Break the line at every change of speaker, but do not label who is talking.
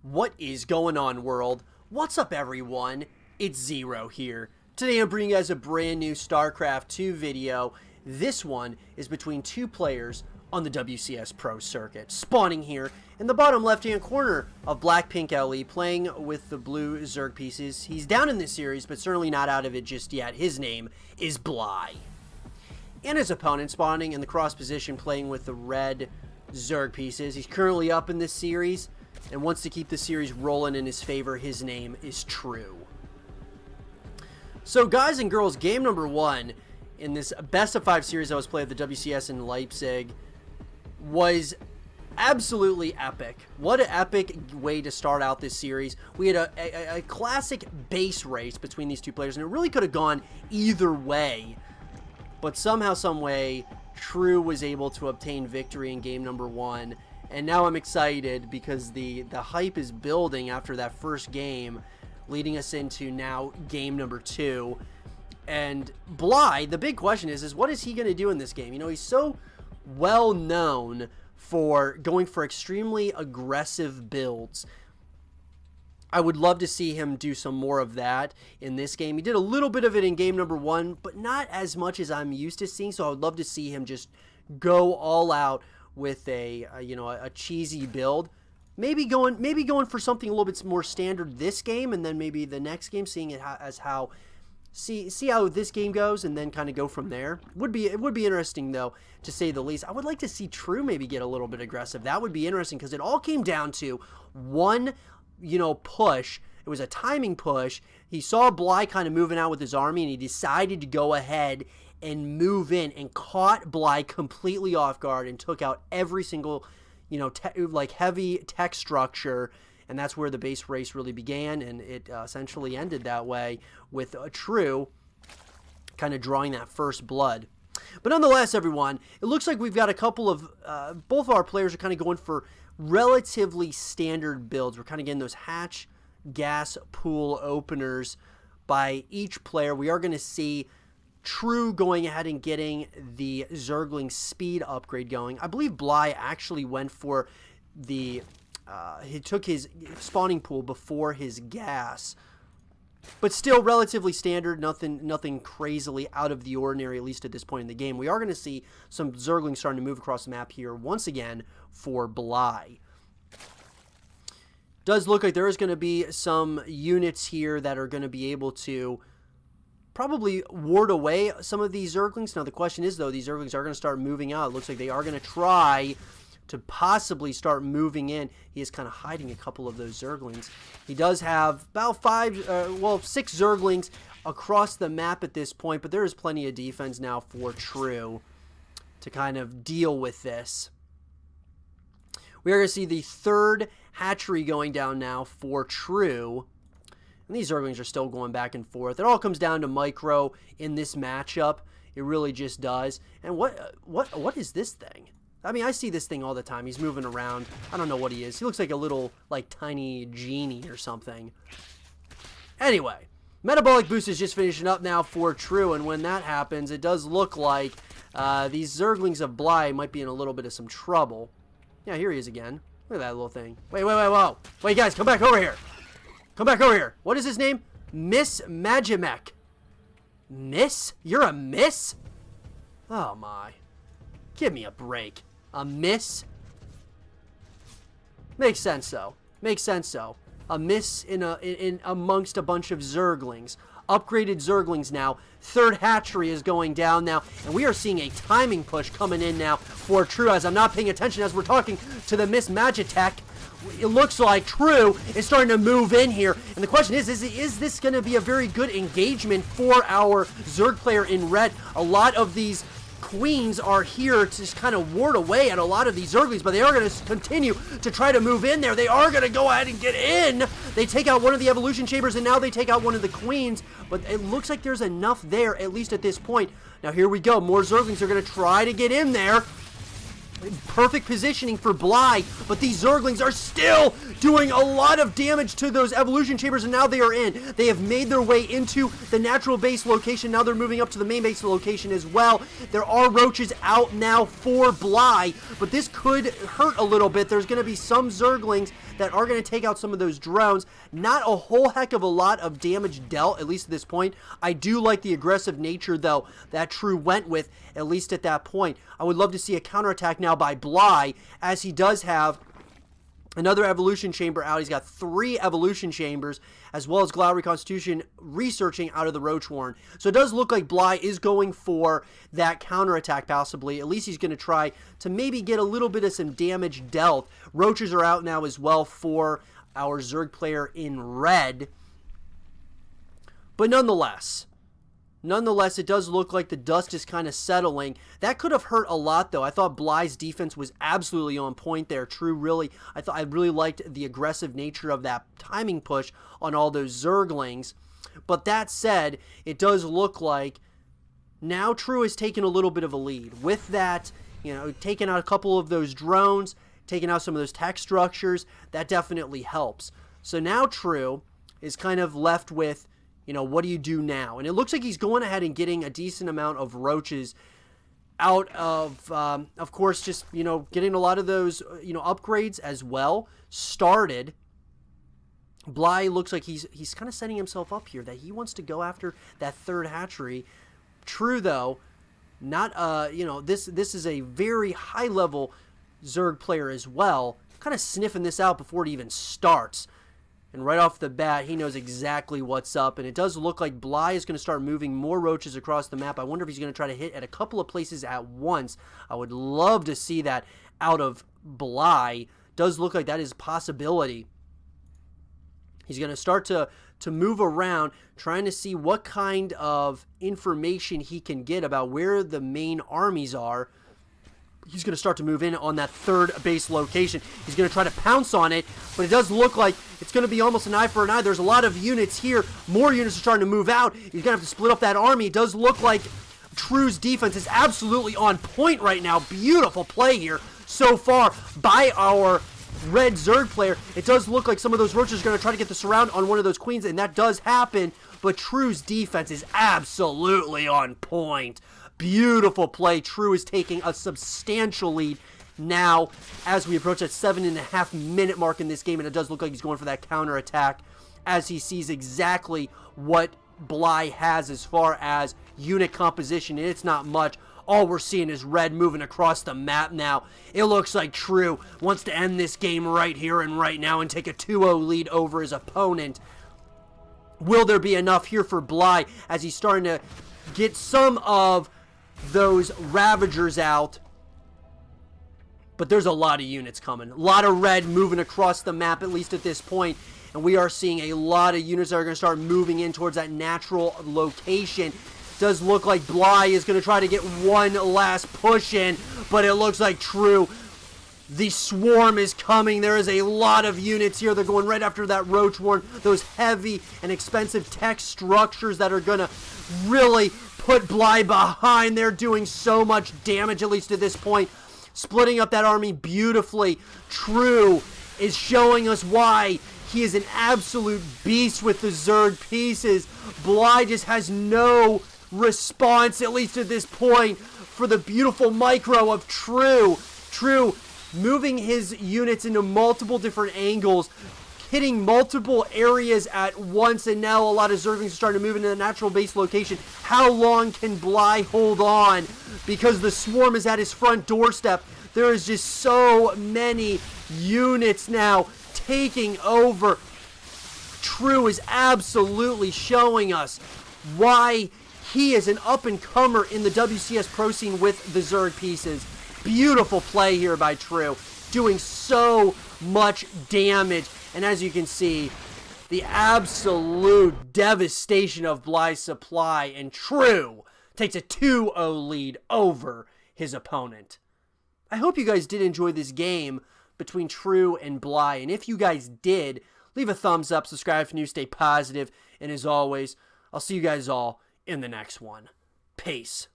What is going on, world? What's up, everyone? It's Zero here. Today I'm bringing you guys a brand new Starcraft 2 video. This one is between two players on the WCS Pro circuit. Spawning here in the bottom left-hand corner of Black-Pink LE, playing with the blue Zerg pieces. He's down in this series, but certainly not out of it just yet. His name is Bly. And his opponent spawning in the cross position, playing with the red Zerg pieces. He's currently up in this series and wants to keep the series rolling in his favor. His name is True. So guys and girls, game number one in this best of 5 series that was played at the WCS in Leipzig was absolutely epic. What an epic way to start out this series. We had a classic base race between these two players, and it really could have gone either way. But somehow, some way, True was able to obtain victory in game number one. And now I'm excited because the hype is building after that first game, leading us into now game number 2. And Bly, the big question is what is he going to do in this game? You know, he's so well known for going for extremely aggressive builds. I would love to see him do some more of that in this game. He did a little bit of it in game number 1, but not as much as I'm used to seeing. So I would love to see him just go all out with a cheesy build. Maybe going for something a little bit more standard this game, and then maybe the next game, seeing it as how see how this game goes, and then kind of go from there. It would be interesting though, to say the least. I would like to see True maybe get a little bit aggressive. That would be interesting because it all came down to one, push. It was a timing push. He saw Bly kind of moving out with his army, and he decided to go ahead and move in and caught Bly completely off guard and took out every single, heavy tech structure. And that's where the base race really began, and it essentially ended that way with a True kind of drawing that first blood. But nonetheless, everyone, it looks like we've got a couple of, both of our players are kind of going for relatively standard builds. We're kind of getting those hatch gas pool openers by each player. We are going to see True going ahead and getting the Zergling speed upgrade going. I believe Bly actually went for the he took his spawning pool before his gas, but still relatively standard. Nothing crazily out of the ordinary, at least at this point in the game. We are going to see some Zerglings starting to move across the map here once again for Bly. Does look like there is going to be some units here that are going to be able to probably ward away some of these Zerglings. Now the question is, though, these Zerglings are going to start moving out. It looks like they are going to try to possibly start moving in. He is kind of hiding a couple of those Zerglings. He does have about 6 Zerglings across the map at this point, but there is plenty of defense now for True to kind of deal with this. We are going to see the third hatchery going down now for True. And these Zerglings are still going back and forth. It all comes down to micro in this matchup. It really just does. And what is this thing? I mean, I see this thing all the time. He's moving around. I don't know what he is. He looks like a little, tiny genie or something. Anyway, Metabolic Boost is just finishing up now for True. And when that happens, it does look like these Zerglings of Bly might be in a little bit of some trouble. Yeah, here he is again. Look at that little thing. Wait, whoa. Wait, guys, come back over here. Come back over here. What is his name? Miss Magimek. Miss? You're a miss? Oh, my. Give me a break. A miss? Makes sense, though. Makes sense, though. A miss in amongst a bunch of Zerglings. Upgraded Zerglings now. Third hatchery is going down now. And we are seeing a timing push coming in now for True. As I'm not paying attention as we're talking to the Miss Magitek, it looks like True is starting to move in here. And the question is this going to be a very good engagement for our Zerg player in red? A lot of these Queens are here to just kind of ward away at a lot of these Zerglings, but they are going to continue to try to move in there. They are going to go ahead and get in. They take out one of the evolution chambers, and now they take out one of the Queens, but it looks like there's enough there, at least at this point. Now here we go. More Zerglings are going to try to get in there. Perfect positioning for Bly, but these Zerglings are still doing a lot of damage to those evolution chambers, and now they are in. They have made their way into the natural base location. Now they're moving up to the main base location as well. There are roaches out now for Bly, but this could hurt a little bit. There's going to be some Zerglings that are going to take out some of those drones. Not a whole heck of a lot of damage dealt, at least at this point. I do like the aggressive nature, though, that True went with, at least at that point. I would love to see a counterattack now by Bly, as he does have another evolution chamber out. He's got 3 evolution chambers, as well as Glow Reconstitution researching out of the Roach Warren. So it does look like Bly is going for that counterattack, possibly. At least he's going to try to maybe get a little bit of some damage dealt. Roaches are out now as well for our Zerg player in red. But nonetheless, it does look like the dust is kind of settling. That could have hurt a lot, though. I thought Bly's defense was absolutely on point there. True, really, I really liked the aggressive nature of that timing push on all those Zerglings. But that said, it does look like now True has taken a little bit of a lead. With that, taking out a couple of those drones, taking out some of those tech structures, that definitely helps. So now True is kind of left with, what do you do now? And it looks like he's going ahead and getting a decent amount of roaches out of course, just, getting a lot of those, upgrades as well started. Bly looks like he's kind of setting himself up here, that he wants to go after that 3rd hatchery. True, though, not, this is a very high-level Zerg player as well, kind of sniffing this out before it even starts. And right off the bat, he knows exactly what's up. And it does look like Bly is going to start moving more roaches across the map. I wonder if he's going to try to hit at a couple of places at once. I would love to see that out of Bly. Does look like that is a possibility. He's going to start to move around, trying to see what kind of information he can get about where the main armies are. He's going to start to move in on that 3rd base location. He's going to try to pounce on it, but it does look like it's going to be almost an eye for an eye. There's a lot of units here. More units are starting to move out. He's going to have to split up that army. It does look like True's defense is absolutely on point right now. Beautiful play here so far by our red Zerg player. It does look like some of those roaches are going to try to get the surround on one of those queens, and that does happen, but True's defense is absolutely on point. Beautiful play. True is taking a substantial lead now as we approach that 7.5-minute mark in this game, and it does look like he's going for that counterattack as he sees exactly what Bly has as far as unit composition, and it's not much. All we're seeing is red moving across the map now. It looks like True wants to end this game right here and right now and take a 2-0 lead over his opponent. Will there be enough here for Bly as he's starting to get some of those Ravagers out? But there's a lot of units coming. A lot of red moving across the map, at least at this point. And we are seeing a lot of units that are going to start moving in towards that natural location. Does look like Bly is going to try to get one last push in, but it looks like True. The swarm is coming. There is a lot of units here. They're going right after that Roach Warren. Those heavy and expensive tech structures that are going to really put Bly behind. They're doing so much damage, at least at this point. Splitting up that army beautifully. True is showing us why he is an absolute beast with the Zerg pieces. Bly just has no response, at least at this point, for the beautiful micro of True. True moving his units into multiple different angles, hitting multiple areas at once, and now a lot of Zerglings are starting to move into the natural base location. How long can Bly hold on? Because the swarm is at his front doorstep. There is just so many units now taking over. True is absolutely showing us why he is an up-and-comer in the WCS pro scene with the Zerg pieces. Beautiful play here by True, doing so much damage. And as you can see, the absolute devastation of Bly's supply, and True takes a 2-0 lead over his opponent. I hope you guys did enjoy this game between True and Bly, and if you guys did, leave a thumbs up, subscribe if new, stay positive, and as always, I'll see you guys all in the next one. Peace.